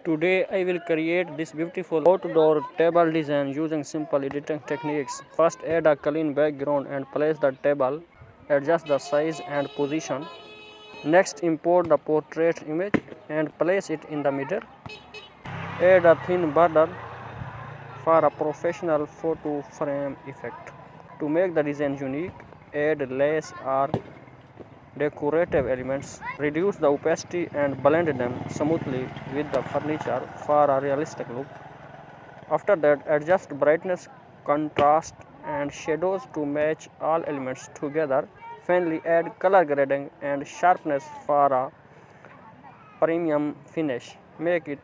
Today I will create this beautiful outdoor table design using simple editing techniques. First add a clean background and place the table. Adjust the size and position. Next import the portrait image and place it in the middle. Add a thin border for a professional photo frame effect. To make the design unique, add lace or decorative elements, reduce the opacity and blend them smoothly with the furniture for a realistic look. After that, adjust brightness, contrast and shadows to match all elements together. Finally, add color grading and sharpness for a premium finish. Make it